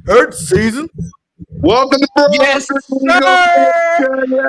Hurt season. Welcome to Broad Yes, Street. sir.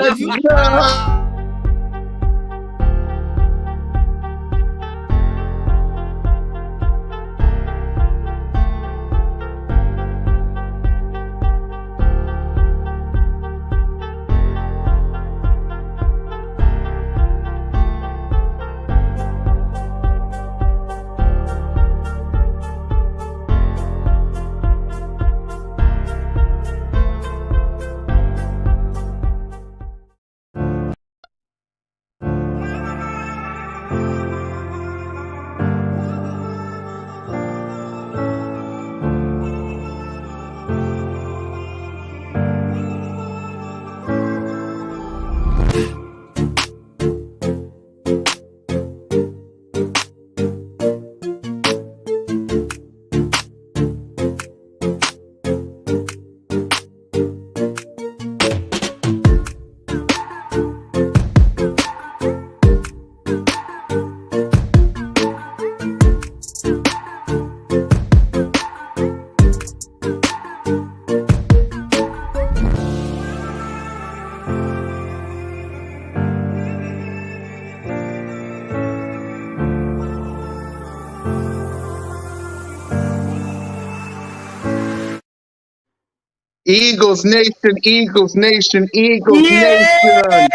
Eagles Nation, Eagles Nation, Eagles Yeah.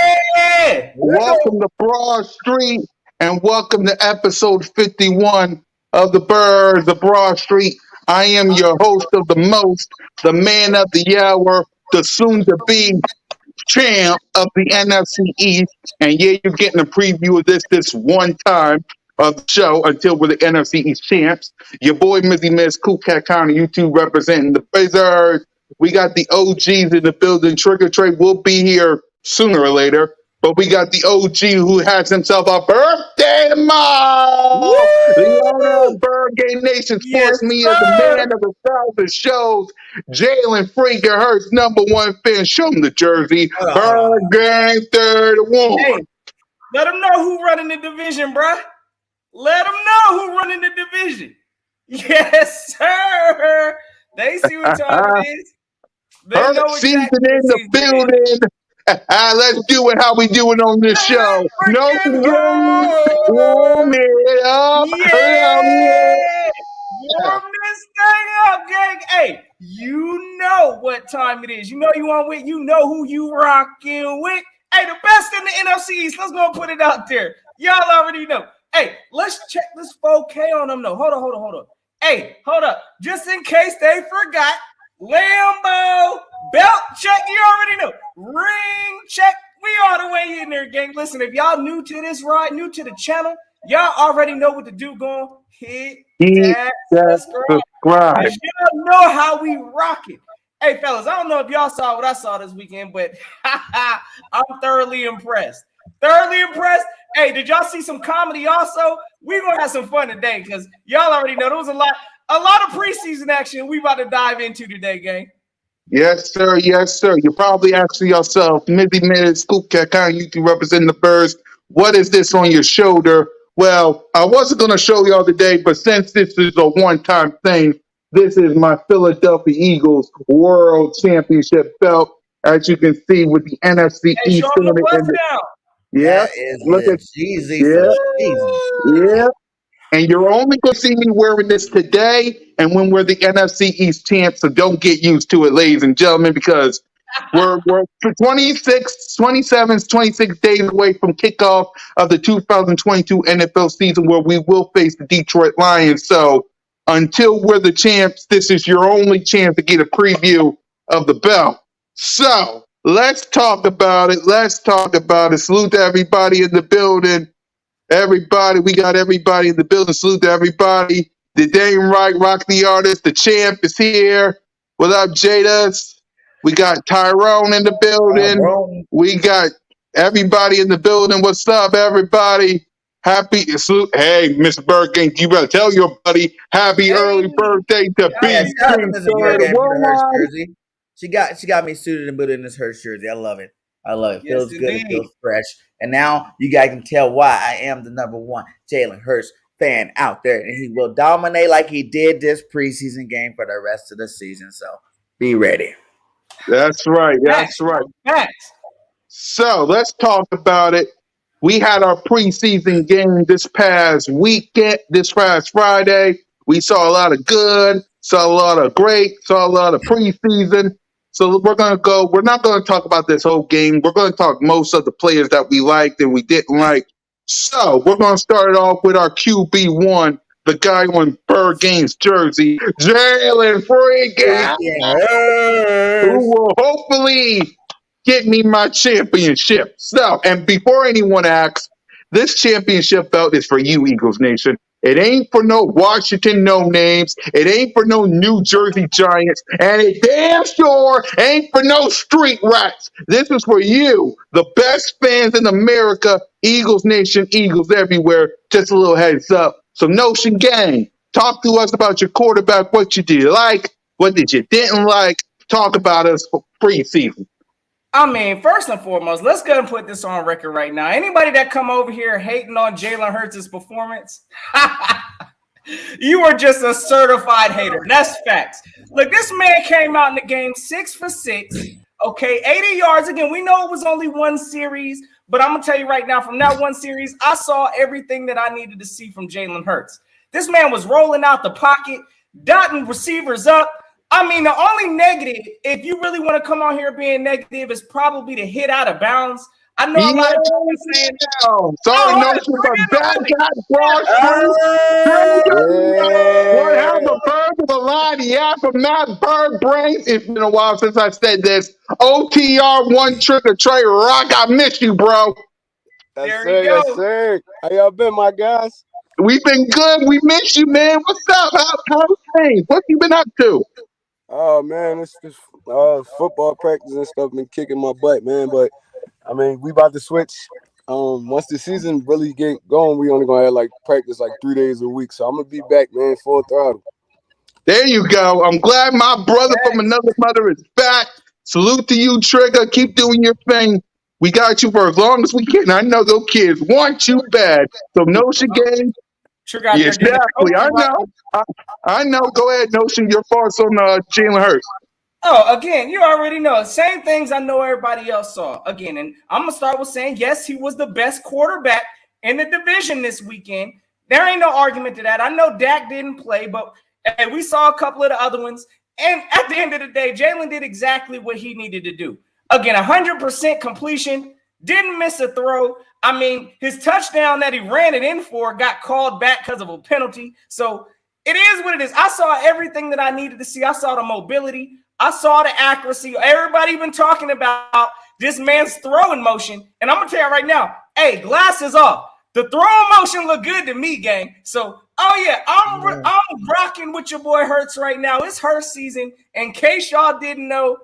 Nation. Welcome to Broad Street and welcome to episode 51 of the Birds of Broad Street. I am your host of the most, the man of the hour, the soon to be champ of the NFC East. And yeah, you're getting a preview of this one time of the show until we're the NFC East champs. Your boy Mizzy Miz, Cool Cat County, YouTube representing the Wizards. We got the OGs in the building. Trigger Trade will be here sooner or later. But we got the OG who has himself a birthday tomorrow. The owner of Bird Game Nation Sports Yes, Media, the sir. man of 1,000 shows, Jalen Freaker Hurts, number one fan. Show him the jersey. Bird Game 31. Hey, let them know who running the division, bruh. Let them know who running the division. Yes, sir. They see what time it is. They Hurt know season exactly in what the season it is. building. Let's do it how we do it on this show. No warm it up. Yeah. Warm this thing up, gang. Hey, you know what time it is. You know you on with. You know who you rocking with. Hey, the best in the NFC East. Let's go put it out there. Y'all already know. Hey, let's check this 4K on them though. Hold on. Hey, hold up. Just in case they forgot, Lambo belt check. You already know. Ring check. We all the way in there, gang. Listen, if y'all new to this ride, new to the channel, y'all already know what to do. Go hit that subscribe. Y'all know how we rock it. Hey, fellas, I don't know if y'all saw what I saw this weekend, but I'm thoroughly impressed. Hey, did y'all see some comedy also? We're going to have some fun today because y'all already know there was a lot of preseason action we about to dive into today, gang. Yes, sir. You're probably asking yourself, Mizzy Miz, Scoop Cat County, YouTube representing the Birds, what is this on your shoulder? Well, I wasn't going to show y'all today, but since this is a one-time thing, this is my Philadelphia Eagles World Championship belt. As you can see with the NFC Hey, East. show them the bust down. Yeah, look at Jeezy. yeah. And you're only going to see me wearing this today and when we're the NFC East champs. So don't get used to it, ladies and gentlemen, because we're 26 days away from kickoff of the 2022 NFL season where we will face the Detroit Lions. So until we're the champs, this is your only chance to get a preview of the belt. So let's talk about it. Salute to everybody in the building. Everybody, we got everybody in the building. Salute to everybody. The Dame Right, Rock the Artist, the champ is here. What up, Jada? We got Tyrone in the building. We got everybody in the building. What's up, everybody? Happy salute. Hey, Miss Birkin, you better tell your buddy happy early birthday to jersey. She got me suited and put in this Hurts jersey. I love it. Feels good. It feels fresh. And now you guys can tell why I am the number one Jalen Hurts fan out there. And he will dominate like he did this preseason game for the rest of the season. So Be ready. That's right. That's Facts, right. bro. Facts. So let's talk about it. We had our preseason game this past weekend, this past Friday. We saw a lot of good, saw a lot of great, saw a lot of preseason. So we're not going to talk about this whole game. We're going to talk most of the players that we liked and we didn't like. So we're going to start it off with our QB1, the guy on Bird Games jersey, Jalen Freaking, Freaking who Hurts. will hopefully get me my championship. So, and before anyone asks, this championship belt is for you, Eagles Nation. It ain't for no Washington no names. It ain't for no New Jersey Giants. And it damn sure ain't for no street rats. This is for you, the best fans in America, Eagles Nation, Eagles everywhere. Just a little heads up. So, Notion Gang, talk to us about your quarterback. What you did like, what did you didn't like. Talk about us for preseason. I mean, first and foremost, let's go and put this on record right now. Anybody that come over here hating on Jalen Hurts' performance, you are just a certified hater. That's facts. Look, this man came out in the game 6 for 6. Okay, 80 yards. Again, we know it was only one series, but I'm going to tell you right now, from that one series, I saw everything that I needed to see from Jalen Hurts. This man was rolling out the pocket, dotting receivers up. I mean, the only negative, if you really want to come on here being negative, is probably to hit out of bounds. I know a lot of people are saying, sorry, oh, Notion, but that got cross What Yeah. happened, bird of a line? Yeah, from that bird brains. It's been a while since I said this. OTR one trick or trade rock. I miss you, bro. Yes, there sir. you Yes, go. sir. How y'all been, my guys? We've been good. We miss you, man. What's up? How's things? What you been up to? Oh man, it's just football practice and stuff been kicking my butt, man. But I mean, we about to switch. Once the season really get going, we only gonna have like practice like 3 days a week. So I'm gonna be back, man, full throttle. There you go. I'm glad my brother from another mother is back. Salute to you, Trigger. Keep doing your thing. We got you for as long as we can. I know those kids want you bad. So Notion game. Trigger out Yeah, there getting exactly. I know. I know. Go ahead, Notion. Your thoughts on Jalen Hurts. Oh, again, you already know. Same things I know everybody else saw. Again, and I'm going to start with saying, yes, he was the best quarterback in the division this weekend. There ain't no argument to that. I know Dak didn't play, but hey, we saw a couple of the other ones. And at the end of the day, Jalen did exactly what he needed to do. Again, 100% completion, didn't miss a throw. I mean, his touchdown that he ran it in for got called back because of a penalty. So it is what it is. I saw everything that I needed to see. I saw the mobility. I saw the accuracy. Everybody been talking about this man's throwing motion. And I'm going to tell you right now, hey, glasses off. The throwing motion look good to me, gang. So, oh, yeah, I'm rocking with your boy Hurts right now. It's Hurts season. In case y'all didn't know,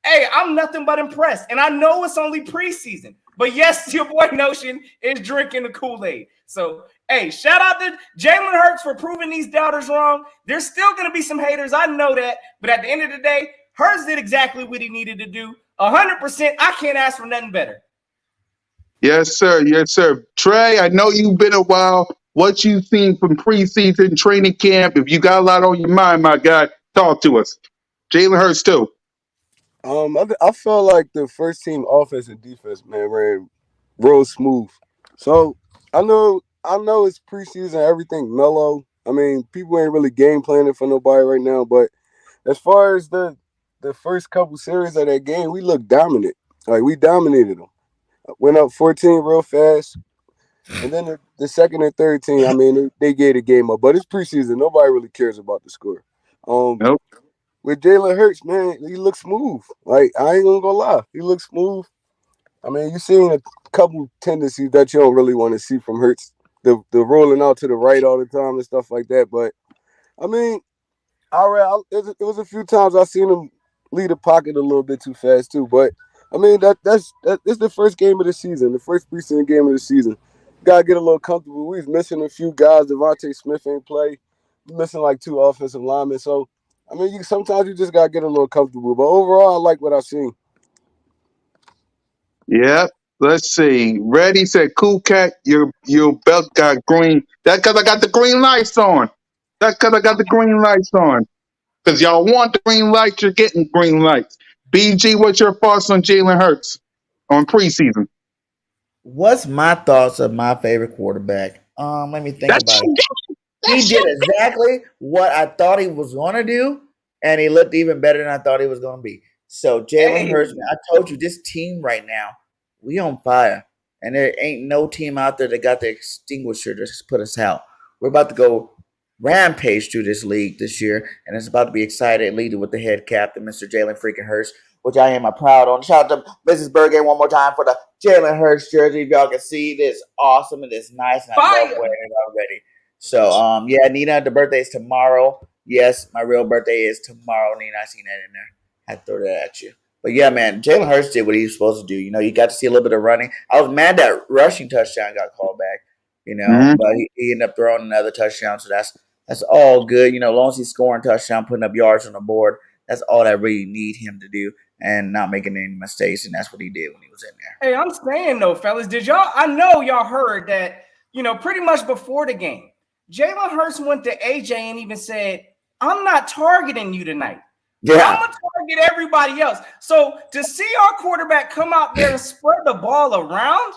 hey, I'm nothing but impressed. And I know it's only preseason. But, yes, your boy Notion is drinking the Kool-Aid. So, hey, shout out to Jalen Hurts for proving these doubters wrong. There's still going to be some haters. I know that. But at the end of the day, Hurts did exactly what he needed to do. 100%. I can't ask for nothing better. Yes, sir. Yes, sir. Trey, I know you've been a while. What you seen from preseason training camp? If you got a lot on your mind, my guy, talk to us. Jalen Hurts too. I felt like the first team offense and defense, man, ran real smooth. So I know it's preseason, everything mellow. I mean, people ain't really game planning for nobody right now, but as far as the first couple series of that game, we looked dominant. Like we dominated them. Went up 14 real fast. And then the second and third team, I mean, they gave the game up. But it's preseason. Nobody really cares about the score. Nope. With Jalen Hurts, man, he looks smooth. Like, I ain't gonna lie. He looks smooth. I mean, you're seeing a couple tendencies that you don't really want to see from Hurts. The rolling out to the right all the time and stuff like that. But, I mean, it was a few times I seen him lead the pocket a little bit too fast, too. But, I mean, that's the first game of the season, the first preseason game of the season. Gotta get a little comfortable. We've missing a few guys. Devontae Smith ain't play. We're missing like 2 offensive linemen. So, I mean, sometimes you just gotta get a little comfortable. But overall, I like what I've seen. Yep. Let's see. Reddy said, "Cool cat, your belt got green. That because I got the green lights on. That because I got the green lights on." Because y'all want the green lights, you're getting green lights. BG, what's your thoughts on Jalen Hurts on preseason? What's my thoughts of my favorite quarterback? Let me think That's about it. He that's did exactly what I thought he was going to do, and he looked even better than I thought he was going to be. So Jalen Hey, Hurts, man, I told you this team right now, we on fire, and there ain't no team out there that got the extinguisher to put us out. We're about to go rampage through this league this year, and it's about to be excited, leading with the head captain, Mr. Jalen freaking Hurts, which I am proud on. Shout out to Mrs. Bergen one more time for the Jalen Hurts jersey. If y'all can see, it is awesome. It is nice, and I love fire. wearing it already. So, yeah, Nina, the birthday is tomorrow. Yes, my real birthday is tomorrow, Nina. I seen that in there. I had to throw that at you. But yeah, man, Jalen Hurts did what he was supposed to do. You know, you got to see a little bit of running. I was mad that rushing touchdown got called back. You know, Mhm. but he ended up throwing another touchdown, so that's all good. You know, as long as he's scoring touchdown, putting up yards on the board, that's all that really need him to do, and not making any mistakes. And that's what he did when he was in there. Hey, I'm saying though, fellas, did y'all? I know y'all heard that. Pretty much before the game, Jalen Hurts went to AJ and even said, "I'm not targeting you tonight. I'm Yeah, gonna target everybody else." So to see our quarterback come out there and spread the ball around,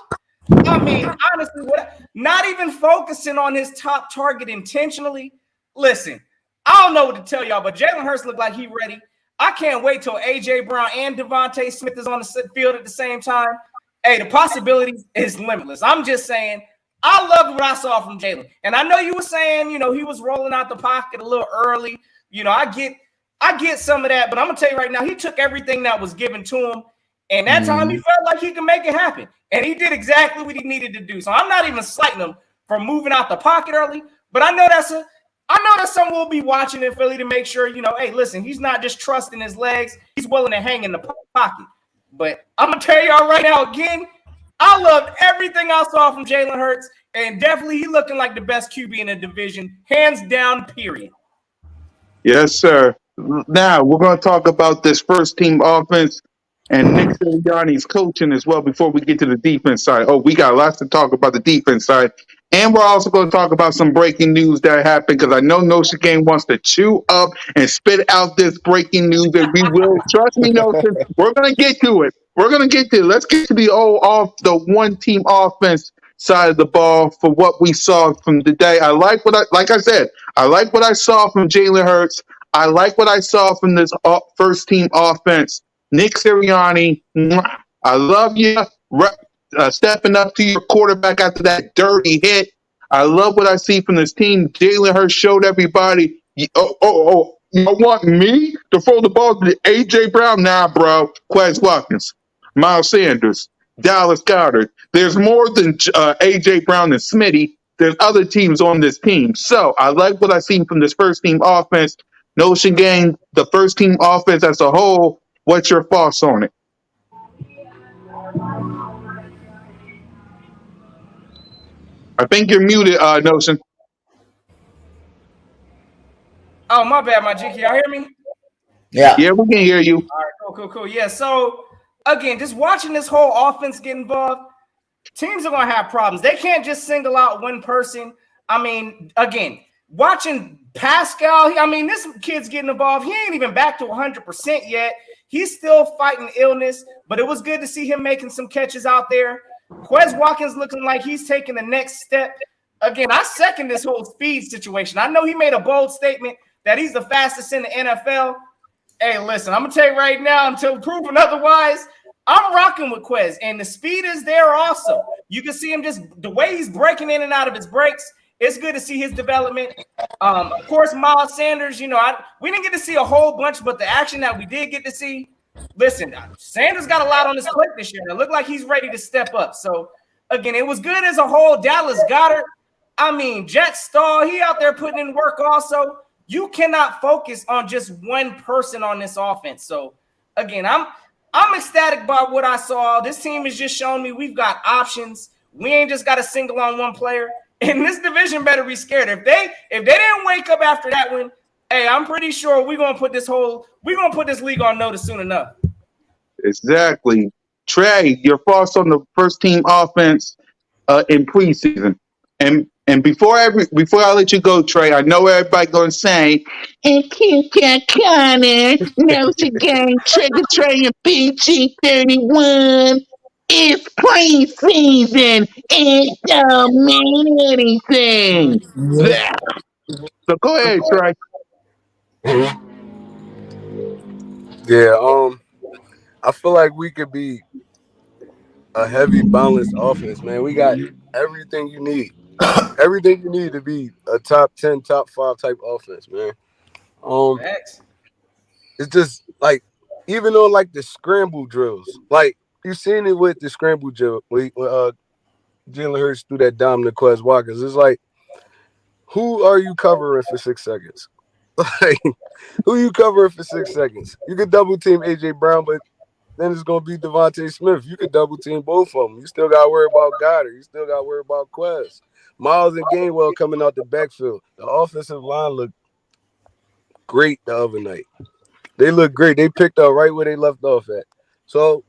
I mean, honestly, not even focusing on his top target intentionally. Listen, I don't know what to tell y'all, but Jalen Hurts looked like he ready. I can't wait till AJ Brown and Devontae Smith is on the field at the same time. Hey, the possibilities is limitless. I'm just saying, I loved what I saw from Jalen, and I know you were saying, he was rolling out the pocket a little early. I get some of that, but I'm gonna tell you right now, he took everything that was given to him, and that time he felt like he could make it happen, and he did exactly what he needed to do. So I'm not even slighting him for moving out the pocket early, but I know that's something we'll be watching in Philly to make sure, hey, listen, he's not just trusting his legs, he's willing to hang in the pocket. But I'm gonna tell y'all right now again, I loved everything I saw from Jalen Hurts, and definitely he looking like the best QB in the division, hands down, period. Yes, sir. Now we're going to talk about this first team offense and Nick Sirianni's coaching as well before we get to the defense side. Oh, we got lots to talk about the defense side. And we're also going to talk about some breaking news that happened because I know Notion Game wants to chew up and spit out this breaking news, and we will. Trust me, Notion, we're going to get to it. We're going to get to it. Let's get to the one team offense side of the ball for what we saw from the day. Like I said, I like what I saw from Jalen Hurts. I like what I saw from this first team offense. Nick Sirianni, I love you. Stepping up to your quarterback after that dirty hit. I love what I see from this team. Jalen Hurts showed everybody. You want me to throw the ball to AJ Brown? Nah, bro. Quez Watkins, Miles Sanders, Dallas Goddard. There's more than AJ Brown and Smitty. There's other teams on this team. So I like what I've seen from this first team offense. Notion Gang, the first team offense as a whole. What's your thoughts on it? I think you're muted, Notion. Oh, my bad, my G. Can y'all hear me? yeah. Yeah, we can hear you. All right, cool. Yeah, so again, just watching this whole offense get involved, teams are going to have problems. They can't just single out one person. I mean, again, watching Pascal, this kid's getting involved. He ain't even back to 100% yet. He's still fighting illness, but it was good to see him making some catches out there. Quez Watkins looking like he's taking the next step. Again, I second this whole speed situation. I know he made a bold statement that he's the fastest in the NFL. Hey, listen, I'm going to tell you right now, until proven otherwise, I'm rocking with Quez, and the speed is there also. You can see him just the way he's breaking in and out of his breaks. It's good to see his development. Of course, Miles Sanders, we didn't get to see a whole bunch, but the action that we did get to see, listen, Sanders got a lot on his plate this year. It looked like he's ready to step up. So, again, it was good as a whole. Dallas Goddard, Jet Stahl, he out there putting in work also. You cannot focus on just one person on this offense. So, again, I'm ecstatic by what I saw. This team has just shown me we've got options. We ain't just got a single on one player. And this division better be scared. If they didn't wake up after that one, hey, I'm pretty sure we're gonna put this league on notice soon enough. Exactly. Trey, your thoughts on the first team offense in preseason? And And before I let you go, Trey, I know everybody gonna say, "And keep that Connor, no again, Trigger Trey and PG-31. It's preseason. It don't mean anything." That. So go ahead, Trey. Yeah, I feel like we could be a heavy balanced offense, man. We got everything you need. Everything you need to be a top 10, top 5 type offense, man. Um, Facts. it's just like even on like the scramble drills, like you seen it with the scramble drill when Jalen Hurts threw that dime to Quez Walkers. It's like, who are you covering for 6 seconds? Like, who you covering for 6 seconds? You could double team AJ Brown, but then it's gonna be Devontae Smith. You could double team both of them. You still got to worry about Goddard. You still got to worry about Quez. Miles and Gainwell coming out the backfield. The offensive line looked great the other night. They look great. They picked up right where they left off at. So,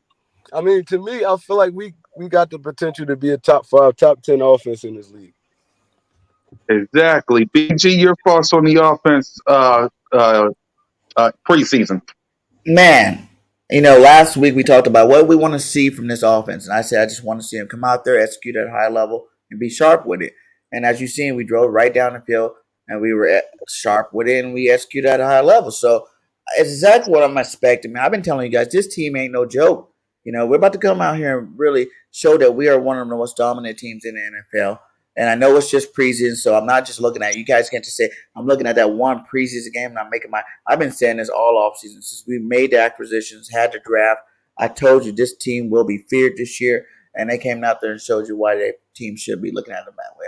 I mean, to me, I feel like we got the potential to be a top 5, top 10 offense in this league. Exactly. BG, your thoughts on the offense preseason. Man, last week we talked about what we want to see from this offense, and I said I just want to see him come out there, execute at a high level, and be sharp with it. And as you seen, we drove right down the field, and we were sharp with it, and we executed at a high level. So it's exactly what I'm expecting, man. I've been telling you guys, this team ain't no joke. We're about to come out here and really show that we are one of the most dominant teams in the NFL. And I know it's just preseason, so I'm not just looking at you guys. Can't just say I'm looking at that one preseason game and I'm making my. I've been saying this all off season since we made the acquisitions, had the draft. I told you this team will be feared this year, and they came out there and showed you why their team should be looking at them that way.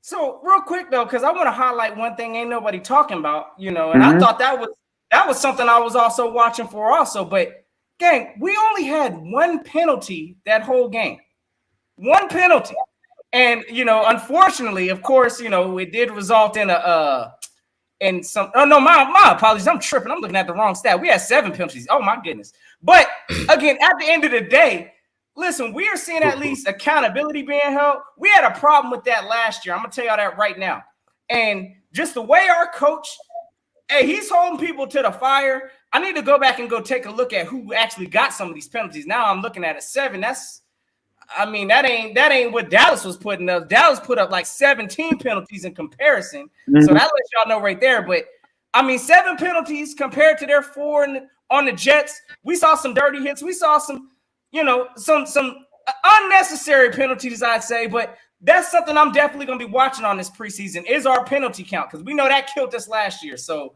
So real quick though, because I want to highlight one thing ain't nobody talking about, and I Mm-hmm. thought that was something I was also watching for also. But gang, we only had one penalty that whole game. One penalty. And unfortunately, of course, it did result in some. Oh no, my apologies. I'm tripping. I'm looking at the wrong stat. We had 7 penalties. Oh my goodness. But again, at the end of the day, listen, we are seeing at least accountability being held. We had a problem with that last year. I'm gonna tell y'all that right now. And just the way our coach, hey, he's holding people to the fire. I need to go back and go take a look at who actually got some of these penalties. Now I'm looking at 7. That ain't what Dallas was putting up. Dallas put up like 17 penalties in comparison. Mm-hmm. So that lets y'all know right there. But 7 penalties compared to their 4 on the Jets. We saw some dirty hits. We saw some unnecessary penalties, I'd say. But that's something I'm definitely going to be watching on this preseason is our penalty count, because we know that killed us last year. So.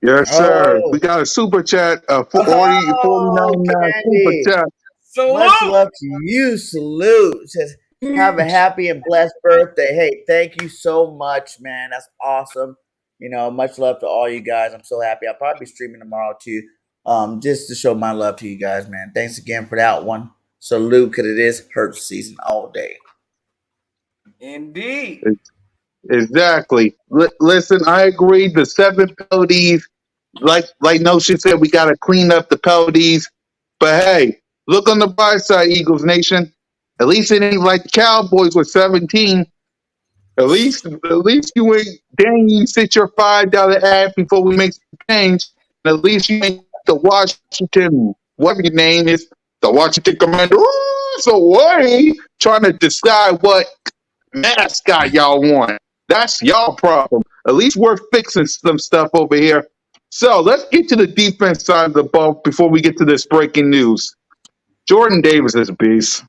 Yes, sir. We got a super chat, 49 super Candy. chat. Salute. Much love to you. Salute. Says, have a happy and blessed birthday. Hey, thank you so much, man. That's awesome. Much love to all you guys. I'm so happy. I'll probably be streaming tomorrow too. Just to show my love to you guys, man. Thanks again for that one. Salute, because it is Hurts season all day. Indeed. Exactly. Listen, I agree. The 7 penalties, like Notion said, we got to clean up the penalties. But hey, look on the bright side, Eagles Nation. At least it ain't like the Cowboys with 17. At least you ain't. Then you sit your $5 ad before we make some change. And at least you ain't the Washington, whatever your name is, the Washington Commander. So what? Trying to decide what mascot y'all want. That's y'all problem. At least we're fixing some stuff over here. So let's get to the defense side of the ball before we get to this breaking news. Jordan Davis is a beast.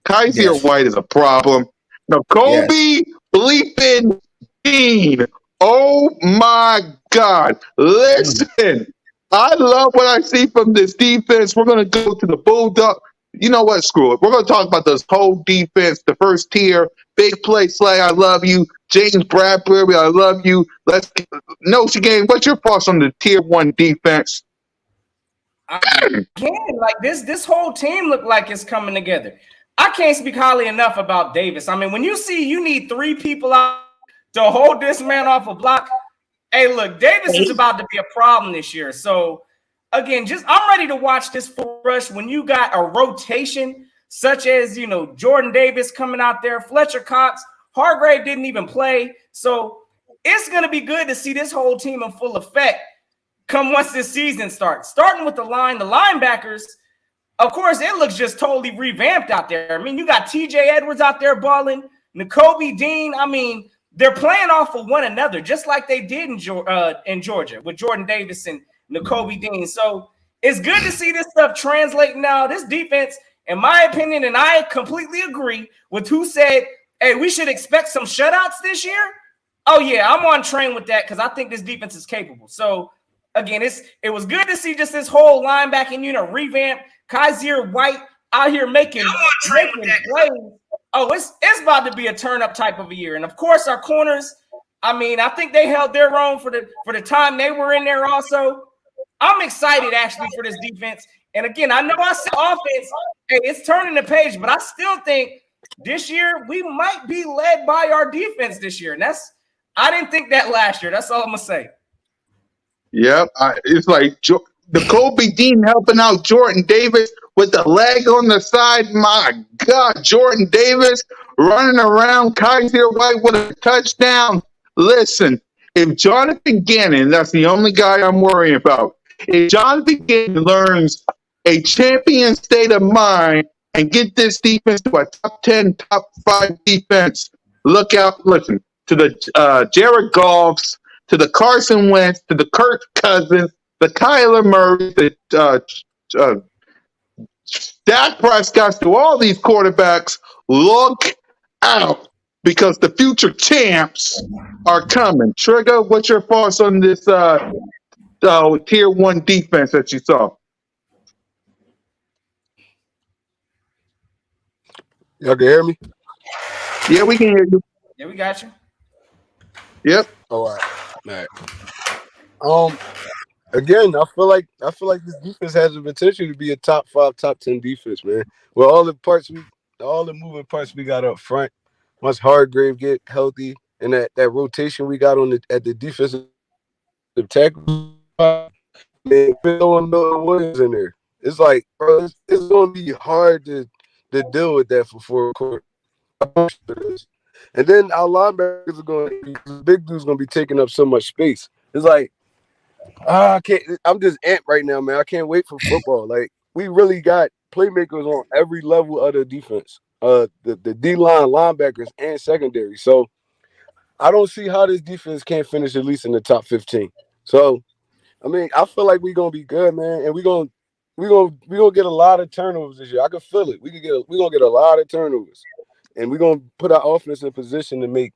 Kaiser Yes. White is a problem. Now, Kobe bleeping Dean. Oh my God. Listen, I love what I see from this defense. We're going to go to the Bulldog. You know what? Screw it. We're going to talk about this whole defense, the first tier. Big play, Slay, I love you. James Bradbury, I love you. Let's no, game. What's your thoughts on the tier 1 defense? Again, like this whole team look like it's coming together. I can't speak highly enough about Davis. When you see you need 3 people out to hold this man off a block, hey, look, Davis is about to be a problem this year. So, again, I'm ready to watch this full rush when you got a rotation such as, Jordan Davis coming out there, Fletcher Cox, Hargrave didn't even play. So it's going to be good to see this whole team in full effect come once this season starts. Starting with the linebackers, of course, it looks just totally revamped out there. I mean, you got TJ Edwards out there balling, Nakobe Dean. I mean, they're playing off of one another, just like they did in Georgia with Jordan Davis and Nakobe Dean. So it's good to see this stuff translating now. This defense, in my opinion, and I completely agree with who said, hey, we should expect some shutouts this year. Oh, yeah, I'm on train with that because I think this defense is capable. So, again, it was good to see just this whole linebacking unit revamp. Kaiser White out here making plays. Oh, it's about to be a turn-up type of a year. And, of course, our corners, I mean, I think they held their own for the time they were in there also. I'm excited, actually, for this defense. And, again, I know I said offense, hey, it's turning the page, but I still think this year we might be led by our defense this year. And I didn't think that last year. That's all I'm going to say. Yep. It's like the Kobe Dean helping out Jordan Davis with the leg on the side. My God, Jordan Davis running around, Kaiser White with a touchdown. Listen, if Jonathan Gannon, that's the only guy I'm worrying about, if Jonathan Gannon learns a champion state of mind and get this defense to a top 10, top 5 defense, look out, listen, to the Jared Goffs, to the Carson Wentz, to the Kirk Cousins, the Kyler Murray, the Dak Prescott, to all these quarterbacks, look out because the future champs are coming. Trigger, what's your thoughts on this tier 1 defense that you saw? Y'all can hear me? Yeah, we can hear you. Yeah, we got you. Yep. All right. Again, I feel like this defense has the potential to be a top 5, top 10 defense, man. With all the moving parts we got up front, once Hargrave get healthy, and that rotation we got at the defensive tackle, man, throwing Milton Williams in there. It's like, bro, it's gonna be hard to deal with that for 4 quarters. And then our linebackers are going to be, the big dude's going to be taking up so much space. It's like, I can't. I'm just amped right now, man. I can't wait for football. Like, we really got playmakers on every level of the defense, the D-line, linebackers, and secondary. So I don't see how this defense can't finish at least in the top 15. So, I mean, I feel like we're gonna be good, man, and we're gonna get a lot of turnovers this year. I can feel it. We're gonna get a lot of turnovers, and we're gonna put our offense in position to make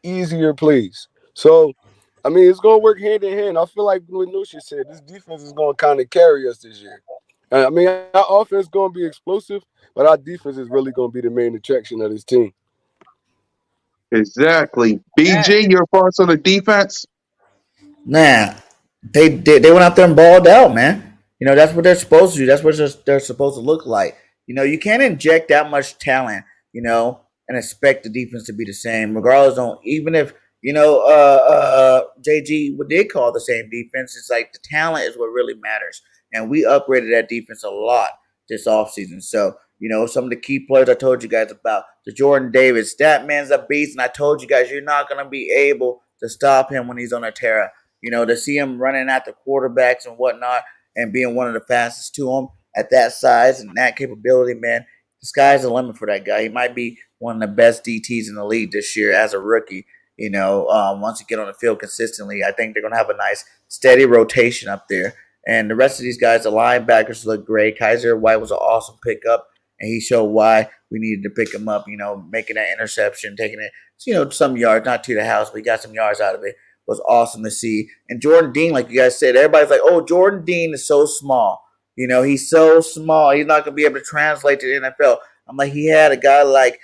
easier plays. So, I mean, it's gonna work hand in hand. I feel like what Nusha said, this defense is gonna kind of carry us this year. I mean, our offense is gonna be explosive, but our defense is really gonna be the main attraction of this team. Exactly. BG, your thoughts on the defense? Nah, they went out there and balled out, man. That's what they're supposed to do. That's what they're supposed to look like. You can't inject that much talent, and expect the defense to be the same, regardless on even if JG what they call the same defense. It's like the talent is what really matters, and we upgraded that defense a lot this offseason. So some of the key players I told you guys about, the Jordan Davis, that man's a beast, and I told you guys you're not gonna be able to stop him when he's on a tear. To see him running at the quarterbacks and whatnot and being one of the fastest to him at that size and that capability, man, the sky's the limit for that guy. He might be one of the best DTs in the league this year as a rookie. Once you get on the field consistently, I think they're going to have a nice, steady rotation up there. And the rest of these guys, the linebackers look great. Kaiser White was an awesome pickup, and he showed why we needed to pick him up, making that interception, taking it, some yards, not to the house, but he got some yards out of it. Was awesome to see. And Jordan Dean, like you guys said, everybody's like, oh, Jordan Dean is so small. He's so small. He's not going to be able to translate to the NFL. I'm like, he had a guy like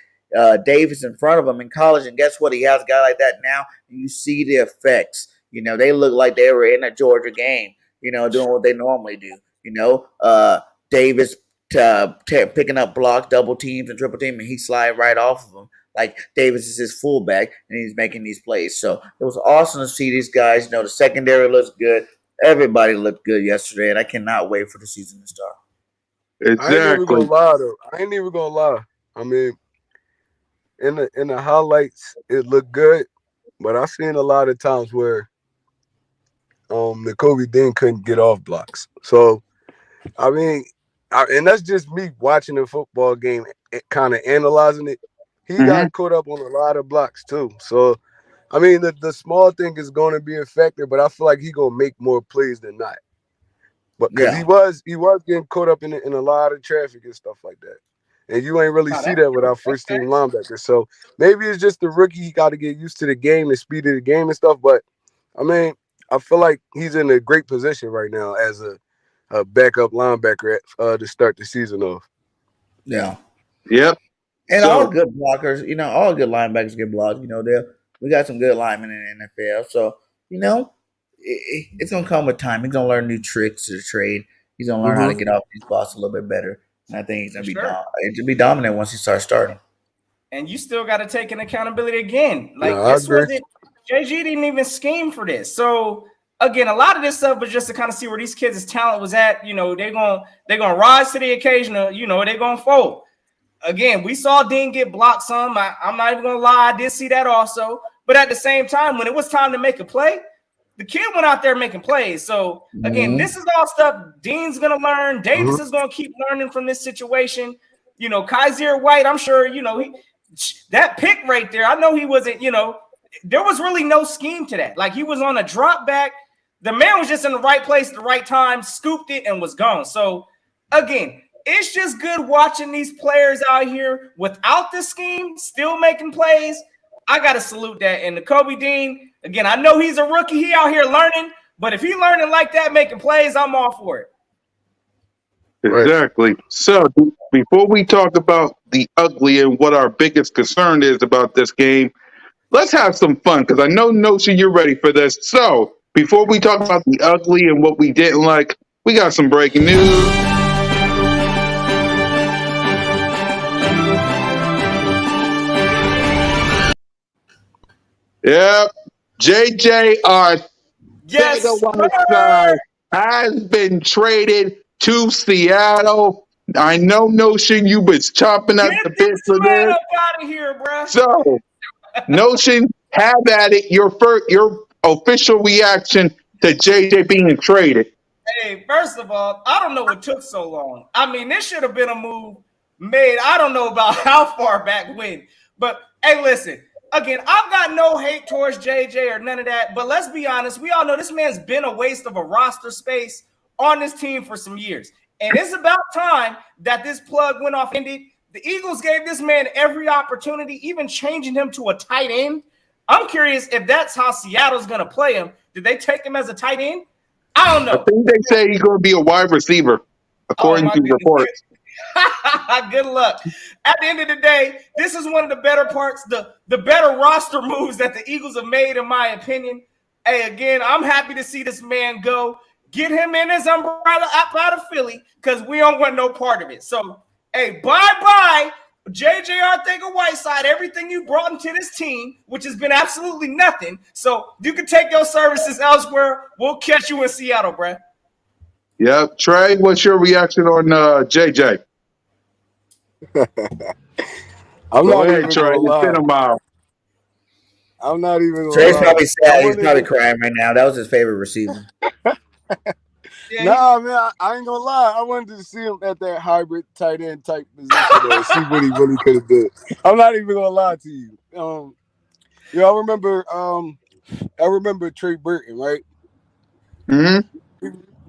Davis in front of him in college, and guess what? He has a guy like that now, and you see the effects. They look like they were in a Georgia game, doing what they normally do. Davis picking up block, double teams, and triple team, and he slide right off of them. Like Davis is his fullback, and he's making these plays. So it was awesome to see these guys. The secondary looks good. Everybody looked good yesterday, and I cannot wait for the season to start. I ain't even Exactly. gonna lie though. I ain't even gonna lie. I mean, in the highlights, it looked good, but I seen a lot of times where the Kobe Dean couldn't get off blocks. So I mean, and that's just me watching the football game, kind of analyzing it. He Hmm. got caught up on a lot of blocks too. So I mean, the small thing is going to be effective, but I feel like he gonna make more plays than not. But because Yeah, he was getting caught up in a lot of traffic and stuff like that, and you ain't really No, see that's that with true. our That's first team facts. linebacker. So maybe it's just the rookie. He got to get used to the game, the speed of the game and stuff. But I mean, I feel like he's in a great position right now as a backup linebacker to start the season off. yeah. Yep. And all So good blockers, all good linebackers get blocked. We got some good linemen in the NFL. So, it's going to come with time. He's going to learn new tricks to the trade. He's going to learn how to Hmm. get off these blocks a little bit better. And I think he's For going to be sure. dominant once he starts starting. And you still got to take an accountability again. No, Like I this agree. wasn't JG didn't even scheme for this. So again, a lot of this stuff was just to kind of see where these kids' talent was at. They're gonna rise to the occasion. They're gonna fold. Again, we saw Dean get blocked some. I'm not even gonna lie, I did see that also. But at the same time, when it was time to make a play, the kid went out there making plays. So again, Mm-hmm. this is all stuff Dean's gonna learn. Davis Hmm. is gonna keep learning from this situation. Kaiser White, I'm sure, that pick right there. I know he wasn't, there was really no scheme to that. Like he was on a drop back. The man was just in the right place at the right time, scooped it, and was gone. So again, it's just good watching these players out here without the scheme, still making plays. I gotta salute that. And the Kobe Dean, again, I know he's a rookie. He out here learning, but if he learning like that, making plays, I'm all for it. Right. exactly. So before we talk about the ugly and what our biggest concern is about this game, let's have some fun because I know Notion you're ready for this. So before we talk about the ugly and what we didn't like, we got some breaking news. Yep. JJ, our Sega Yes, Whiteside, has been traded to Seattle. I know Notion you was chomping get at the bit this for man this. up out of here, bruh. So Notion, have at it. Your official reaction to JJ being traded. Hey, first of all, I don't know what took so long. I mean, this should have been a move made. I don't know about how far back when, but hey, listen. Again, I've got no hate towards JJ or none of that, but let's be honest. We all know this man's been a waste of a roster space on this team for some years. And it's about time that this plug went off ended. The Eagles gave this man every opportunity, even changing him to a tight end. I'm curious if that's how Seattle's going to play him. Did they take him as a tight end? I don't I know. think they say he's going to be a wide receiver, Oh according my to goodness. reports. Good luck. At the end of the day, this is one of the better parts, the better roster moves that the Eagles have made, in my opinion. Hey, again, I'm happy to see this man go. Get him in his umbrella up out of Philly because we don't want no part of it. So, hey, bye-bye, JJ Arthega-Whiteside, everything you brought into this team, which has been absolutely nothing. So you can take your services elsewhere. We'll catch you in Seattle, bruh. Yep. Trey, what's your reaction on JJ? I'm Go not ahead, even Trey. gonna It's been lie. a while. I'm not even gonna Trey's lie. probably I sad. He's wouldn't probably even. crying right now. That was his favorite receiver. Yeah, Nah, man, I ain't gonna lie. I wanted to see him at that hybrid tight end type position though, and see what he really could have did. I'm not even gonna lie to you. I remember Trey Burton, right? Hmm.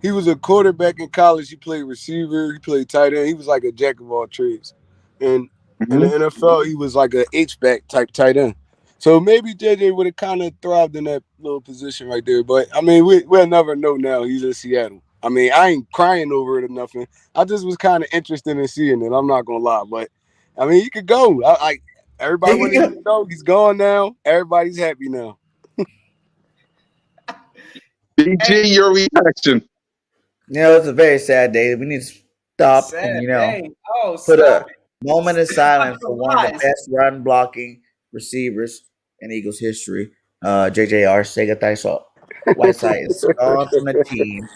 He was a quarterback in college. He played receiver. He played tight end. He was like a jack of all trades. And in the Hmm. NFL, he was like a H back type tight end. So maybe JJ would have kind of thrived in that little position right there. But I mean, we'll never know now. He's in Seattle. I mean, I ain't crying over it or nothing. I just was kind of interested in seeing it. I'm not gonna lie, but I mean, he could go. Everybody wanted him to go. He's gone now. Everybody's happy now. hey, BG, your reaction. It's a very sad day. We need to stop and sad day. Oh, put stop a it. moment of Stop silence the for one of the lies. best run blocking receivers in Eagles history. JJR Sega Tyshaw. Whiteside is gone from the team.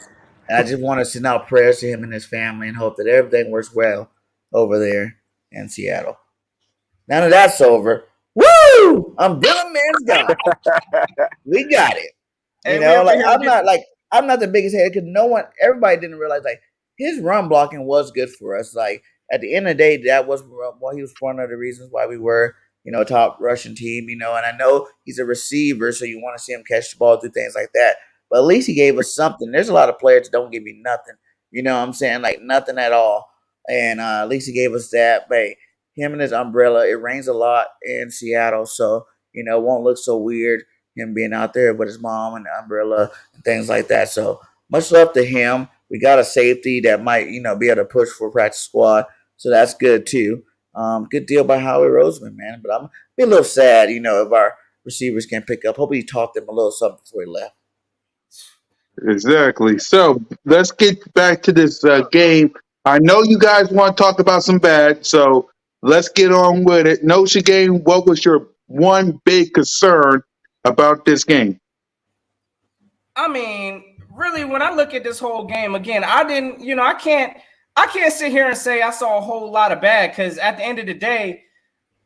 And I just want to send out prayers to him and his family and hope that everything works well over there in Seattle. Now that that's over, woo! Umbrella Man's gone. We got it. You Hey, we know, over here getting. like I'm not the biggest hater because no one, everybody didn't realize like his run blocking was good for us. Like at the end of the day, that was well, he was one of the reasons why we were a top Russian team. And I know he's a receiver, so you want to see him catch the ball, do things like that. But at least he gave us something. There's a lot of players that don't give me nothing. You know what I'm saying? Like nothing at all. And at least he gave us that. But him and his umbrella, it rains a lot in Seattle, so it won't look so weird him being out there with his mom and the umbrella and things like that. So much love to him. We got a safety that might, be able to push for practice squad. So that's good too. Good deal by Howie Roseman, man. But I'm be a little sad, if our receivers can't pick up. Hope he taught them a little something before he left. Exactly. So let's get back to this game. I know you guys want to talk about some bad, so let's get on with it. Notion game. What was your one big concern about this game? I mean, really, when I look at this whole game again, I didn't, I can't sit here and say I saw a whole lot of bad because at the end of the day,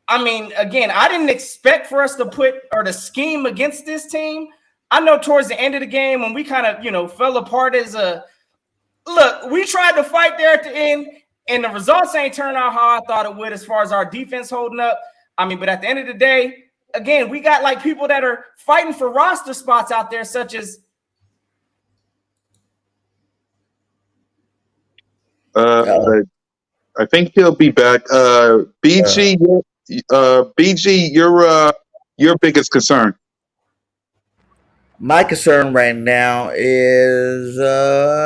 I mean, again, I didn't expect for us to put or to scheme against this team. I know towards the end of the game when we kind of, fell apart as a look, we tried to fight there at the end, and the results ain't turned out how I thought it would as far as our defense holding up. I mean, but at the end of the day, again, we got like people that are fighting for roster spots out there, such as Uh, Uh, I think he'll be back. BG, BG, your biggest concern. My concern right now is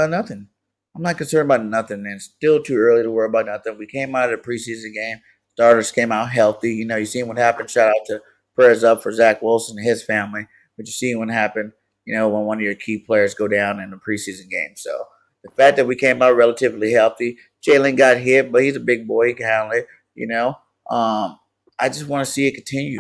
nothing. I'm not concerned about nothing, and it's still too early to worry about nothing. We came out of the preseason game. Starters came out healthy. You seen what happened. Shout out to prayers up for Zach Wilson and his family. But you seen what happened, when one of your key players go down in the preseason game. So the fact that we came out relatively healthy, Jalen got hit, but he's a big boy. He can handle it. You know, um, I just want to see it continue.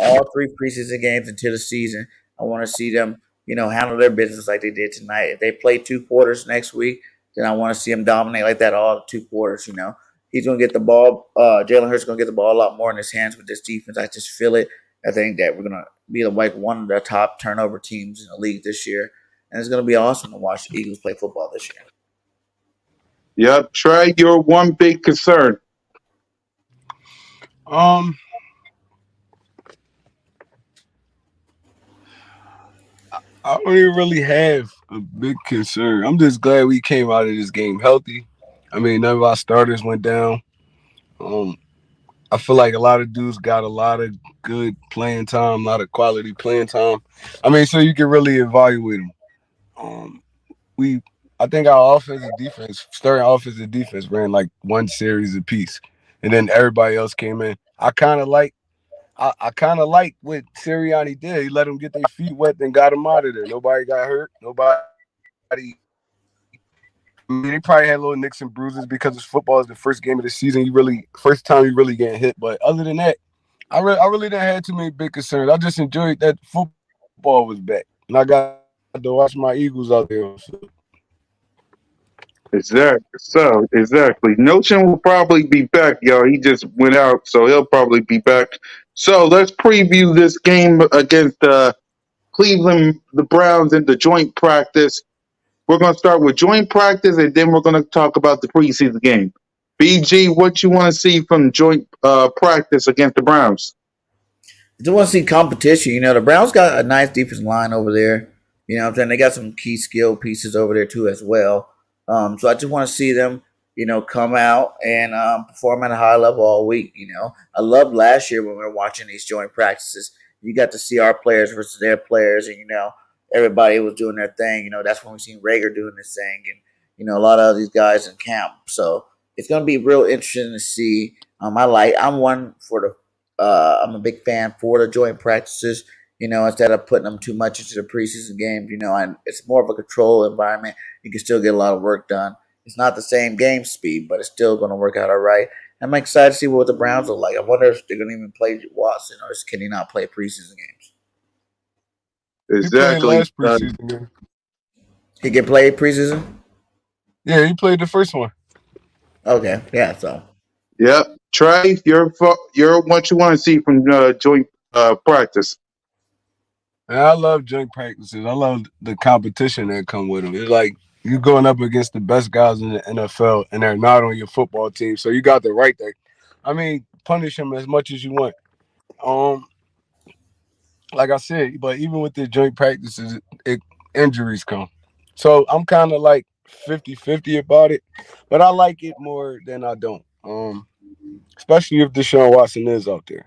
All three preseason games until the season. I want to see them, handle their business like they did tonight. If they play 2 quarters next week, then I want to see them dominate like that all 2 quarters. He's going to get the ball. Jalen Hurts going to get the ball a lot more in his hands with this defense. I just feel it. I think that we're going to be like one of the top turnover teams in the league this year. And it's going to be awesome to watch the Eagles play football this year. Yep. Trey, your one big concern. Um, I don't even really have a big concern. I'm just glad we came out of this game healthy. I mean, none of our starters went down. Um, I feel like a lot of dudes got a lot of good playing time, a lot of quality playing time. I mean, so you can really evaluate them. Um, we, I think our offensive defense, starting offensive defense, ran like one series apiece, and then everybody else came in. I kind of like what Sirianni did. He let them get their feet wet and got them out of there. Nobody got hurt. Nobody. I mean, they probably had little nicks and bruises because football is the first game of the season. First time you really getting hit. But other than that, I really didn't have too many big concerns. I just enjoyed that football was back, and I got to watch my Eagles out there. Exactly. So exactly. Notion will probably be back, y'all. He just went out, so he'll probably be back. So let's preview this game against Cleveland, the Browns, in the joint practice. We're going to start with joint practice, and then we're going to talk about the preseason game. BG, what you want to see from joint practice against the Browns? I just want to see competition. The Browns got a nice defensive line over there. You know what I'm saying? They got some key skill pieces over there too as well. So I just want to see them, come out and perform at a high level all week. I loved last year when we were watching these joint practices. You got to see our players versus their players, and everybody was doing their thing. That's when we seen Rager doing his thing, and a lot of these guys in camp. So it's going to be real interesting to see. I'm one for the I'm a big fan for the joint practices. Instead of putting them too much into the preseason games, it's more of a control environment. You can still get a lot of work done. It's not the same game speed, but it's still going to work out all right. I'm excited to see what the Browns are like. I wonder if they're going to even play Watson, or can he not play preseason games? He played Exactly. last preseason game. He can play preseason. Yeah, he played the first one. Okay, yeah. So Yep. Trey, you're what you want to see from joint practice. And I love joint practices. I love the competition that come with them. It's like you going up against the best guys in the NFL, and they're not on your football team. So you got the right there. I mean, punish them as much as you want. Um, like I said, but even with the joint practices, injuries come. So I'm kind of like 50-50 about it, but I like it more than I don't. Especially if Deshaun Watson is out there.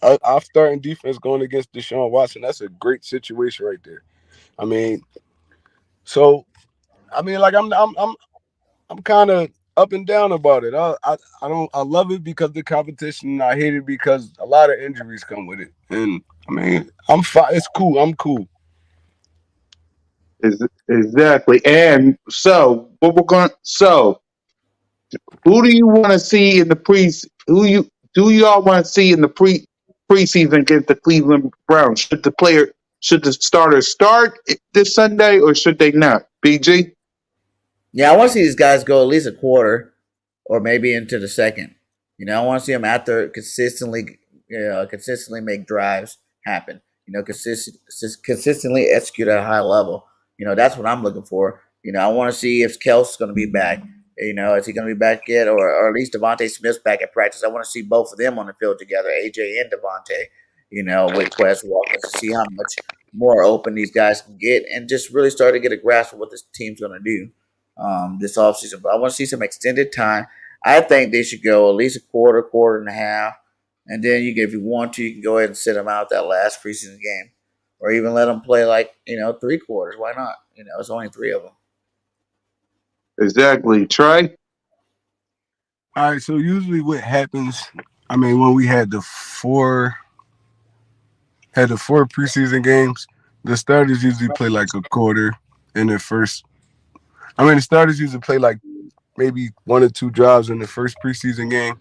Our starting defense going against Deshaun Watson, that's a great situation right there. I mean, so I mean, like I'm kind of up and down about it. I don't I love it because of the competition. I hate it because a lot of injuries come with it. And I mean, I'm fine. It's cool. I'm cool. Exactly. And so what we're going so who do you want to see in the pre who you do y'all want to see in the preseason against the Cleveland Browns? Should the starters start this Sunday or should they not? BG? yeah, I want to see these guys go at least a quarter or maybe into the second. I want to see them after consistently make drives happen. Consistently execute at a high level. That's what I'm looking for. I want to see if Kelsey's going to be back. Is he going to be back yet, or at least Devontae Smith's back at practice? I want to see both of them on the field together, AJ and Devontae. With Quez Walker to see how much more open these guys can get, and just really start to get a grasp of what this team's going to do this offseason. But I want to see some extended time. I think they should go at least a quarter, quarter and a half, and then if you want to, you can go ahead and sit them out that last preseason game, or even let them play like 3 quarters. Why not? It's only three of them. Exactly. Trey? All right. So usually what happens? I mean, when we had the four preseason games, the starters usually play like a quarter in the first. I mean, the starters usually play like maybe one or two drives in the first preseason game.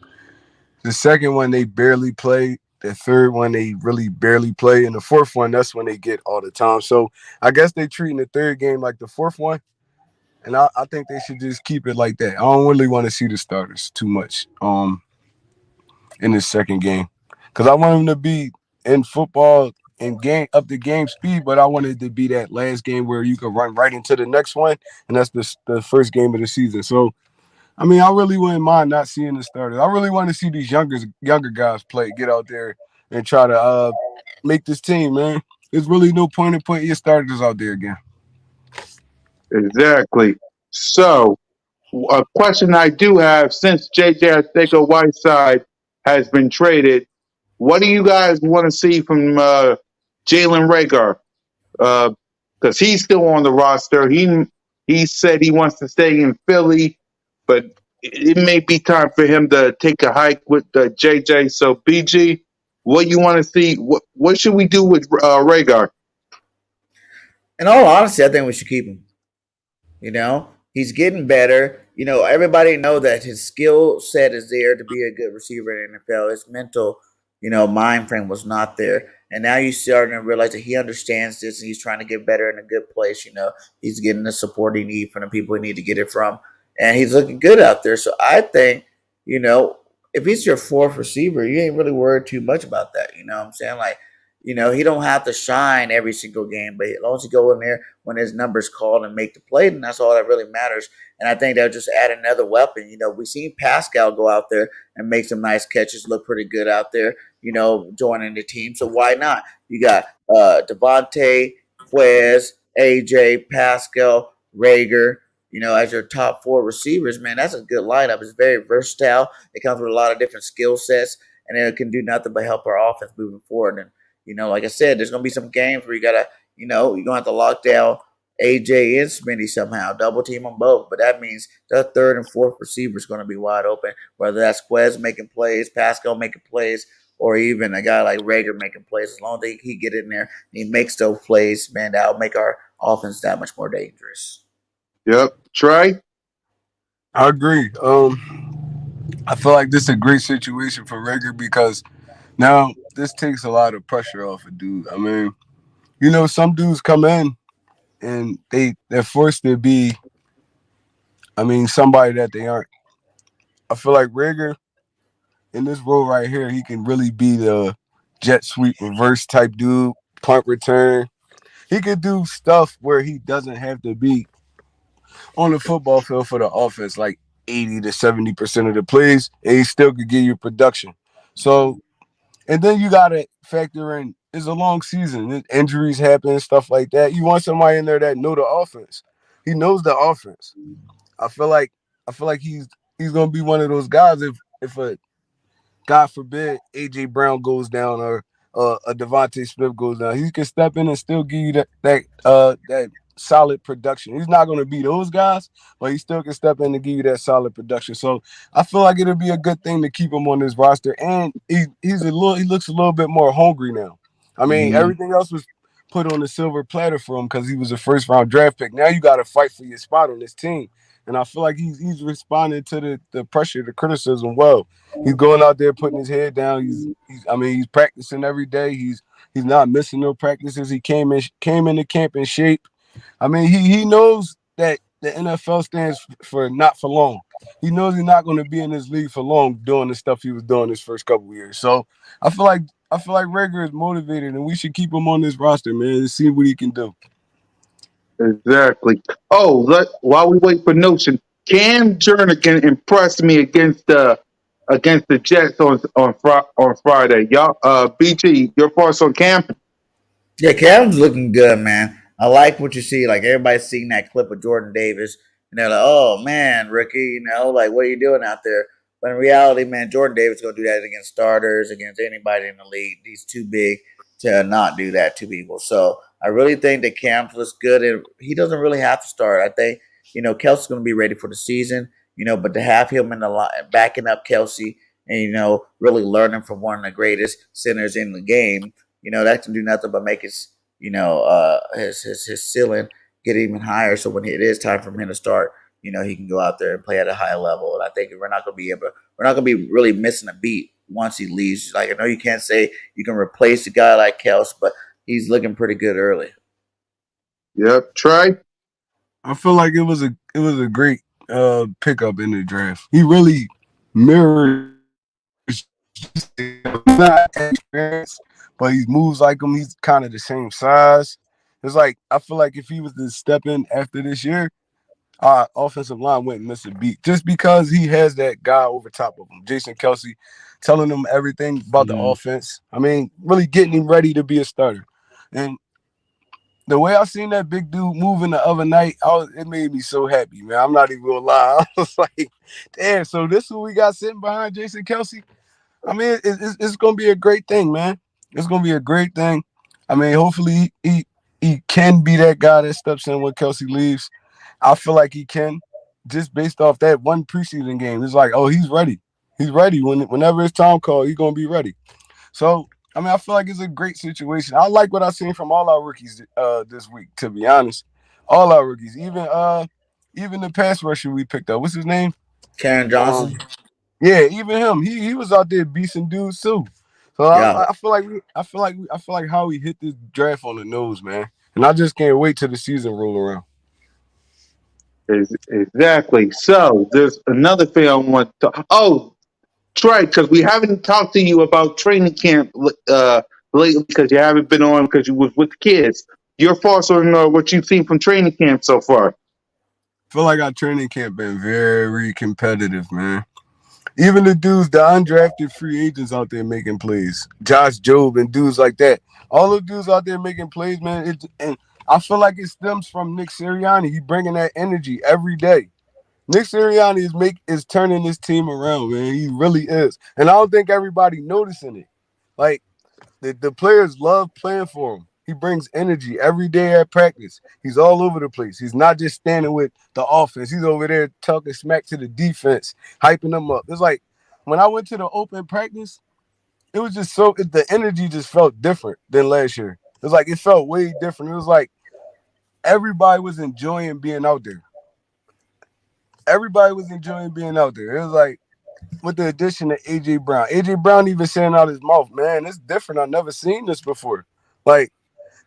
The second one they barely play. The third one they really barely play, and the fourth one that's when they get all the time. So I guess they treating the third game like the fourth one, and I think they should just keep it like that. I don't really want to see the starters too much in the second game because I want them to be in football and game up to game speed, but I wanted to be that last game where you can run right into the next one, and that's the first game of the season. So I mean, I really wouldn't mind not seeing the starters. I really want to see these younger guys play, get out there and try to make this team, man. There's really no point in putting your starters out there again. Exactly. So a question I do have since JJ Arcega Whiteside has been traded, what do you guys want to see from Jalen Rager? Because he's still on the roster. He said he wants to stay in Philly, but it may be time for him to take a hike with JJ. So BG, what you want to see? What should we do with Rager? In all honesty, I think we should keep him. He's getting better. Everybody know that his skill set is there to be a good receiver in the NFL. His mental, mind frame was not there. And now you're starting to realize that he understands this and he's trying to get better in a good place. He's getting the support he needs from the people he need to get it from. And he's looking good out there. So I think, you know, if he's your fourth receiver, you ain't really worried too much about that. You know what I'm saying? Like, he don't have to shine every single game, but as long as he go in there when his number's called and make the play, then that's all that really matters. And I think they'll just add another weapon. We've seen Pascal go out there and make some nice catches, look pretty good out there, joining the team. So why not? You got Devontae, Quez, AJ, Pascal, Rager, as your top four receivers, man, that's a good lineup. It's very versatile. It comes with a lot of different skill sets, and it can do nothing but help our offense moving forward. And like I said, there's gonna be some games where you gotta, you're gonna have to lock down AJ and Smitty somehow, double team them both. But that means the third and fourth receiver is gonna be wide open. Whether that's Quez making plays, Pascal making plays, or even a guy like Rager making plays. As long as he get in there and he makes those plays, man, that'll make our offense that much more dangerous. Yep. Trey? I agree. I feel like this is a great situation for Rager because now this takes a lot of pressure off a dude. I mean, some dudes come in and they're forced to be I mean, somebody that they aren't. I feel like Rager in this role right here, he can really be the jet sweep reverse type dude, punt return. He could do stuff where he doesn't have to be on the football field for the offense, like 80 to 70% of the plays, and he still could give you production. So, and then you gotta factor in it's a long season, injuries happen, stuff like that. You want somebody in there that know the offense. He knows the offense. I feel like he's gonna be one of those guys if a God forbid AJ Brown goes down or a Devontae Smith goes down, he can step in and still give you that solid production. He's not going to be those guys, but he still can step in and give you that solid production. So I feel like it'll be a good thing to keep him on this roster, and he looks a little bit more hungry now. I mean, Mhm. everything else was put on the silver platter for him because he was a first round draft pick. Now you got to fight for your spot on this team. And I feel like he's responding to the pressure, the criticism well. He's going out there putting his head down. He's practicing every day. He's not missing no practices. He came into camp in shape. I mean, he knows that the NFL stands for not for long. He knows he's not going to be in this league for long doing the stuff he was doing his first couple of years. So I feel like Rager is motivated, and we should keep him on this roster, man, and see what he can do. Exactly. Oh, while we wait for Notion, Cam Jernigan impressed me against the Jets on Friday. Y'all, BT, your thoughts on Cam? Yeah, Cam's looking good, man. I like what you see. Like everybody's seeing that clip of Jordan Davis, and they're like, "Oh man, rookie, like what are you doing out there?" But in reality, man, Jordan Davis gonna do that against starters, against anybody in the league. He's too big to not do that to people. So I really think that Cam looks good, and he doesn't really have to start. I think Kelsey's gonna be ready for the season. But to have him in the line, backing up Kelsey, and really learning from one of the greatest centers in the game, that can do nothing but make his ceiling get even higher. So when it is time for him to start, he can go out there and play at a high level. And I think we're not gonna be really missing a beat once he leaves. Like I know you can't say you can replace a guy like Kels, but he's looking pretty good early. Yep. Trey? I feel like it was a great pickup in the draft. He really mirrors not experience, but he moves like him. He's kind of the same size. It's like I feel like if he was to step in after this year, our offensive line wouldn't miss a beat just because he has that guy over top of him, Jason Kelsey, telling him everything about the Mm-hmm. offense. I mean, really getting him ready to be a starter. And the way I seen that big dude moving the other night, it made me so happy, man. I'm not even gonna lie. I was like, damn, so this is who we got sitting behind Jason Kelsey. I mean, it's gonna be a great thing, man. It's gonna be a great thing. I mean, hopefully he can be that guy that steps in when Kelsey leaves. I feel like he can, just based off that one preseason game. It's like, oh, he's ready. He's ready. Whenever it's time called, he's gonna be ready. So I mean, I feel like it's a great situation. I like what I've seen from all our rookies this week, to be honest. All our rookies, even the pass rusher we picked up. What's his name? Karen Um, Johnson. yeah, even him. He was out there beasting dudes too. So Yeah. I feel like how he hit this draft on the nose, man. And I just can't wait till the season roll around. Exactly. So there's another thing I want to. Oh, Trey, because we haven't talked to you about training camp lately because you haven't been on because you was with the kids. Your thoughts on what you've seen from training camp so far? I feel like our training camp been very competitive, man. Even the dudes, the undrafted free agents out there making plays, Josh Jobe and dudes like that. All the dudes out there making plays, man. And I feel like it stems from Nick Sirianni. He bringing that energy every day. Nick Sirianni is turning this team around, man. He really is, and I don't think everybody noticing it. Like the players love playing for him. He brings energy every day at practice. He's all over the place. He's not just standing with the offense. He's over there talking smack to the defense, hyping them up. It's like when I went to the open practice, it was just the energy just felt different than last year. It was like it felt way different. It was like everybody was enjoying being out there. Everybody was enjoying being out there. It was like with the addition of AJ Brown. AJ Brown even saying out his mouth, man, it's different. I've never seen this before. Like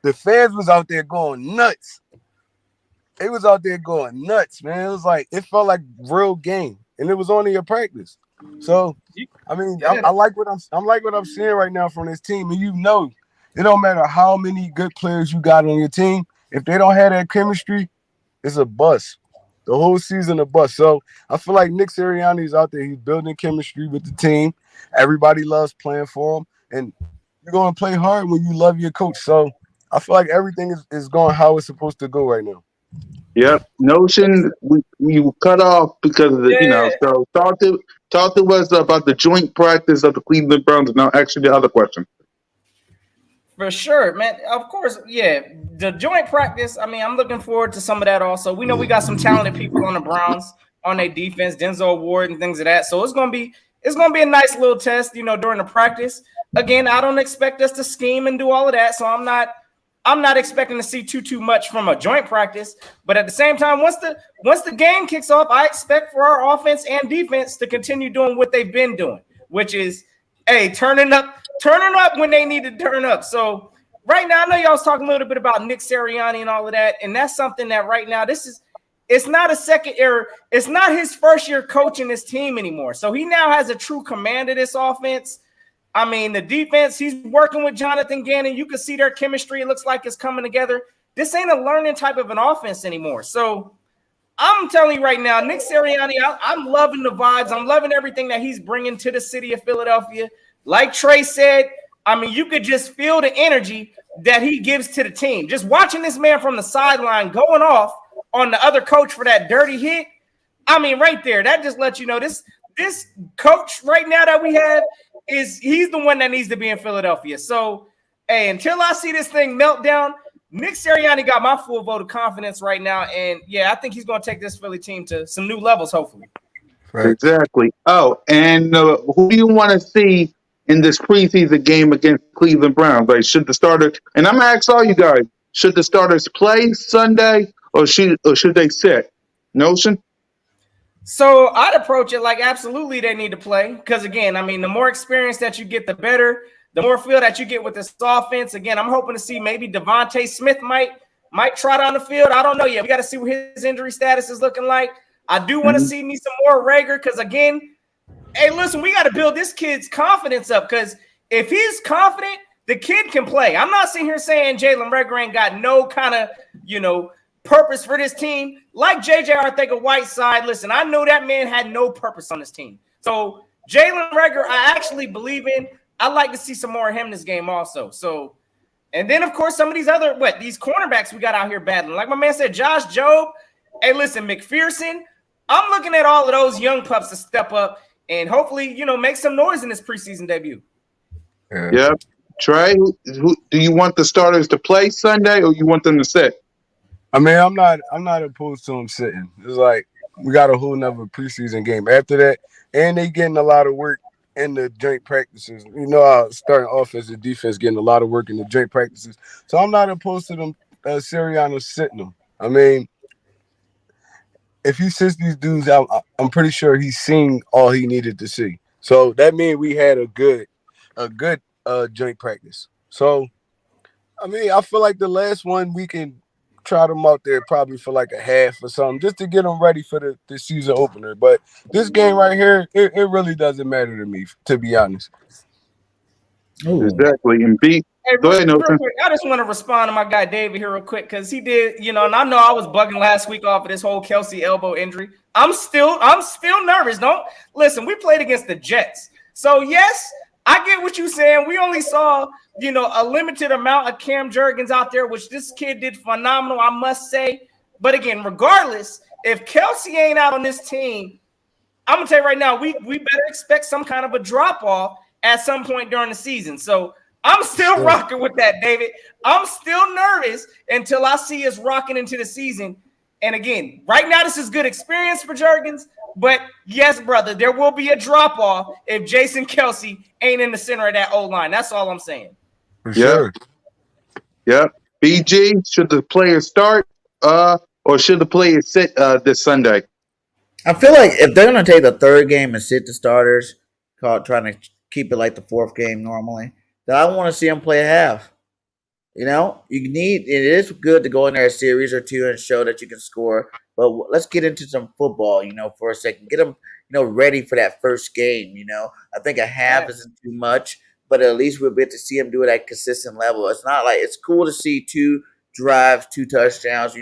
the fans was out there going nuts. they was out there going nuts, man. It was like it felt like real game, and it was only a practice. So, I mean, Yeah, I like what I'm like what I'm seeing right now from this team, and it don't matter how many good players you got on your team if they don't have that chemistry, it's a bust. The whole season a bust. So I feel like Nick Sirianni is out there. He's building chemistry with the team. Everybody loves playing for him, and you're going to play hard when you love your coach. So I feel like everything is going how it's supposed to go right now. Yep. Notion you cut off because of the yeah. so talk to us about the joint practice of the Cleveland Browns and now actually the other question. For sure, man. Of course, yeah. The joint practice. I mean, I'm looking forward to some of that. Also, we know we got some talented people on the Browns on their defense, Denzel Ward and things of that. So it's gonna be a nice little test, during the practice. Again, I don't expect us to scheme and do all of that, so I'm not expecting to see too much from a joint practice. But at the same time, once the game kicks off, I expect for our offense and defense to continue doing what they've been doing, which is, hey, turning up when they need to turn up. So right now, I know y'all was talking a little bit about Nick Sirianni and all of that, and that's something that right now it's not a second year. It's not his first year coaching this team anymore. So he now has a true command of this offense. I mean, the defense, he's working with Jonathan Gannon. You can see their chemistry. It looks like it's coming together. This ain't a learning type of an offense anymore. So I'm telling you right now, Nick Sirianni, I'm loving the vibes. I'm loving everything that he's bringing to the city of Philadelphia. Like Trey said, I mean, you could just feel the energy that he gives to the team. Just watching this man from the sideline going off on the other coach for that dirty hit. I mean, right there, that just lets you know this coach right now that we have he's the one that needs to be in Philadelphia. So, hey, until I see this thing melt down, Nick Sirianni got my full vote of confidence right now, and yeah, I think he's going to take this Philly team to some new levels, hopefully. Right. Exactly. Oh, and who do you want to see in this preseason game against Cleveland Browns? Like, should the starter? And I'm gonna ask all you guys: should the starters play Sunday, or should they sit? Notion. So I'd approach it like absolutely they need to play because, again, I mean, the more experience that you get, the better. The more feel that you get with this offense. Again, I'm hoping to see maybe Devontae Smith might trot on the field. I don't know yet. We got to see what his injury status is looking like. I do want to see me some more Rager because, again, hey, listen, we got to build this kid's confidence up because if he's confident, the kid can play. I'm not sitting here saying Jalen Rager ain't got no kind of, purpose for this team. Like J.J. Arcega-Whiteside, listen, I know that man had no purpose on this team. So Jalen Rager, I actually believe in. I'd like to see some more of him in this game also. So, and then, of course, some of these these cornerbacks we got out here battling. Like my man said, Josh Jobe. Hey, listen, McPherson. I'm looking at all of those young pups to step up and hopefully, make some noise in this preseason debut. Yeah. Yep. Trey, do you want the starters to play Sunday, or you want them to sit? I mean, I'm not opposed to him sitting. It's like we got a whole nother preseason game after that, and they getting a lot of work in the joint practices. Our starting offense and defense getting a lot of work in the joint practices. So I'm not opposed to them Sirianni sitting them. I mean, if he sits these dudes out, I'm pretty sure he's seen all he needed to see. So that means we had a good joint practice. So I mean, I feel like the last one we can try them out there probably for like a half or something, just to get them ready for the season opener. But this game right here, it really doesn't matter to me, to be honest. Ooh. Exactly. And B, Hey, go ahead, real Notion. quick, I just want to respond to my guy David here real quick because he did, and I know I was bugging last week off of this whole Kelsey elbow injury. I'm still nervous. Don't listen. We played against the Jets, so yes, I get what you're saying. We only saw, a limited amount of Cam Jurgens out there, which this kid did phenomenal, I must say. But again, regardless, if Kelsey ain't out on this team, I'm gonna tell you right now, we better expect some kind of a drop off at some point during the season. So I'm still rocking with that, David. I'm still nervous until I see us rocking into the season. And again, right now, this is good experience for Jurgens. But yes, brother, there will be a drop off if Jason Kelsey ain't in the center of that O-line. That's all I'm saying. For Yep. sure. Yep. BG, should the players start, or should the players sit this Sunday? I feel like if they're going to take the third game and sit the starters, trying to keep it like the fourth game normally, then I want to see them play a half. You need it is good to go in there a series or two and show that you can score. But let's get into some football, for a second. Get them, ready for that first game. I think a half Facts. isn't too much, but at least we'll be able to see them do it at consistent level. It's not like it's cool to see two drives, two touchdowns.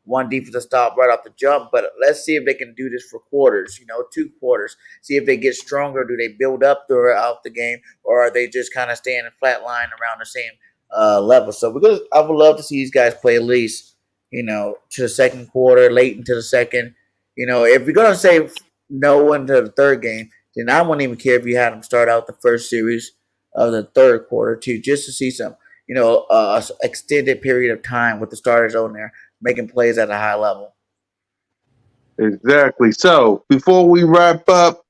One defensive stop right off the jump. But let's see if they can do this for quarters. 2 quarters. See if they get stronger. Do they build up throughout the game, or are they just kind of staying in flat line around the same level. So because I would love to see these guys play at least, to the second quarter, late into the second. If you're gonna say no into the third game, then I wouldn't even care if you had them start out the first series of the third quarter too, just to see some, extended period of time with the starters on there making plays at a high level. Exactly. So before we wrap up,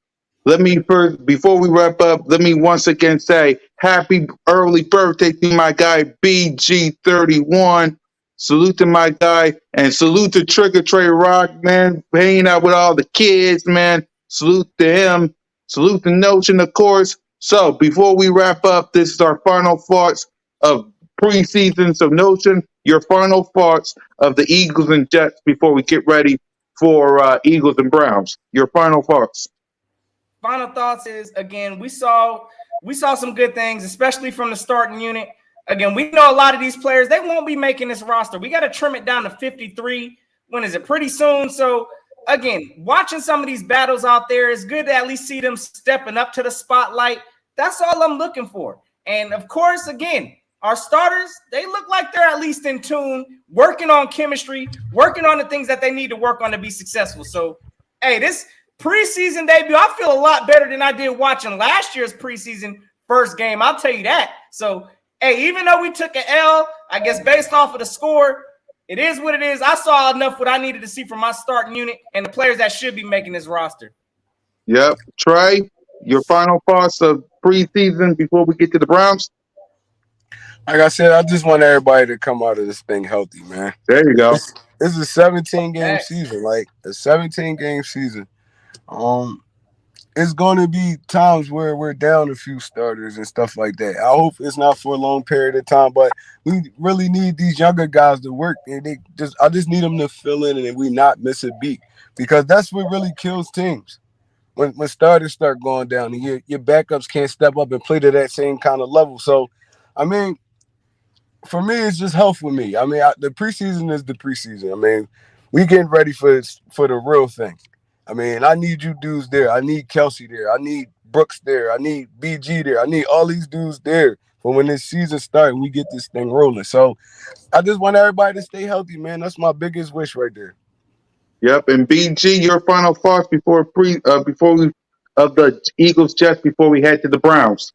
before we wrap up, let me once again say happy early birthday to my guy BG31. Salute to my guy and salute to Trigger Trey Rock, man, hanging out with all the kids, man. Salute to him. Salute to Notion, of course. So before we wrap up, this is our final thoughts of preseason. So Notion, your final thoughts of the Eagles and Jets before we get ready for Eagles and Browns. Your final thoughts. Final thoughts is, again, we saw some good things, especially from the starting unit. Again, we know a lot of these players, they won't be making this roster. We got to trim it down to 53. When is it? Pretty soon. So again, watching some of these battles out there, it's good to at least see them stepping up to the spotlight. That's all I'm looking for. And of course, again, our starters, they look like they're at least in tune, working on chemistry, working on the things that they need to work on to be successful. So, hey, this preseason debut, I feel a lot better than I did watching last year's preseason first game. I'll tell you that. So, hey, even though we took an L, I guess based off of the score, it is what it is. I saw enough what I needed to see from my starting unit and the players that should be making this roster. Yep. Trey, your final thoughts of preseason before we get to the Browns? Like I said, I just want everybody to come out of this thing healthy, man. There you go. It's a 17-game Thanks. season, like a 17-game season. It's going to be times where we're down a few starters and stuff like that. I hope it's not for a long period of time, but we really need these younger guys to work. And I just need them to fill in and we not miss a beat, because that's what really kills teams. When starters start going down and your backups can't step up and play to that same kind of level. So, I mean, for me, it's just health with me. I mean, the preseason is the preseason. I mean, we getting ready for the real thing. I mean, I need you dudes there. I need Kelsey there. I need Brooks there. I need BG there. I need all these dudes there for when this season starts and we get this thing rolling. So I just want everybody to stay healthy, man. That's my biggest wish right there. Yep. And BG, your final thoughts before we of the Eagles Jets before we head to the Browns.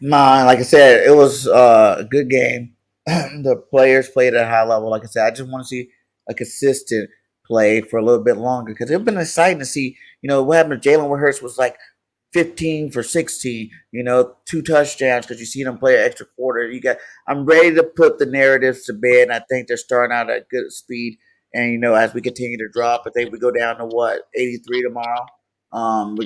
Mine, like I said, it was a good game. The players played at a high level. Like I said, I just want to see a consistent play for a little bit longer, because it's been exciting to see. What happened to Jalen Hurts was like 15 for 16. 2 touchdowns, because you see them play an extra quarter. I'm ready to put the narratives to bed. And I think they're starting out at good speed. And as we continue to drop, I think we go down to 83 tomorrow.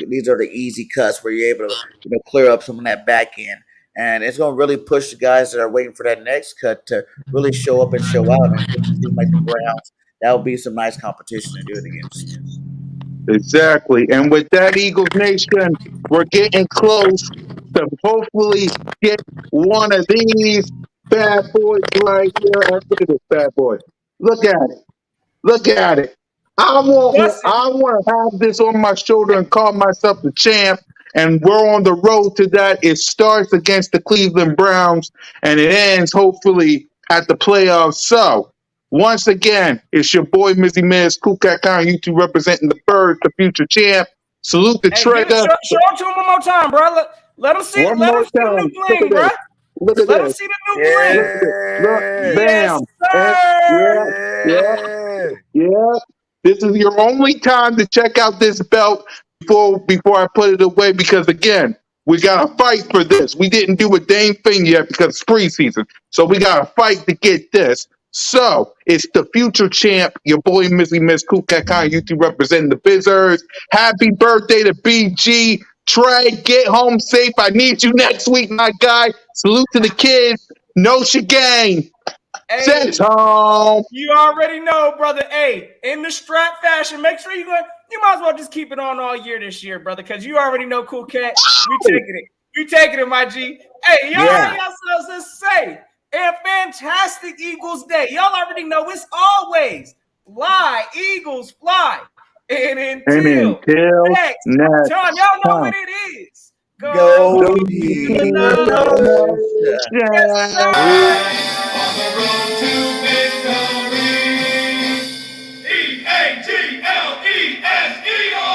These are the easy cuts where you're able to clear up some of that back end, and it's going to really push the guys that are waiting for that next cut to really show up and show out. And with a team like the Browns, that will be some nice competition to do it against. Exactly. And with that, Eagles Nation, we're getting close to hopefully get one of these bad boys right here. Look at this bad boy. Look at it. Look at it. I want to have this on my shoulder and call myself the champ. And we're on the road to that. It starts against the Cleveland Browns and it ends hopefully at the playoffs. So once again, it's your boy Mizzy Miz, Cool Cat Con YouTube representing the Birds, the future champ. Salute the Trigger. Show it to him one more time, bro. Let him see. Let him see the new bling, bro. Look at Let him this. see the new bling. Look, bam. Yes, sir. Yeah. This is your only time to check out this belt before I put it away, because again, we gotta fight for this. We didn't do a dang thing yet because it's preseason. So we gotta fight to get this. So it's the future champ, your boy Mizzy Miss Cool Cat Con YouTube representing the Bizzers. Happy birthday to BG. Trey, get home safe. I need you next week, my guy. Salute to the kids. No chicane. Hey, Sent home. you already know, brother. Hey, in the strap fashion, make sure you might as well just keep it on all year this year, brother, because you already know, Cool Cat. We taking it. We taking it, my G. Hey, y'all Yeah. heard yourselves just say a fantastic Eagles day. Y'all already know it's always fly, Eagles fly. And And until until next next time, y'all know what time. it is. Go Go Eagles! Eagles Eagles. Yes, Nation. sir. On the road to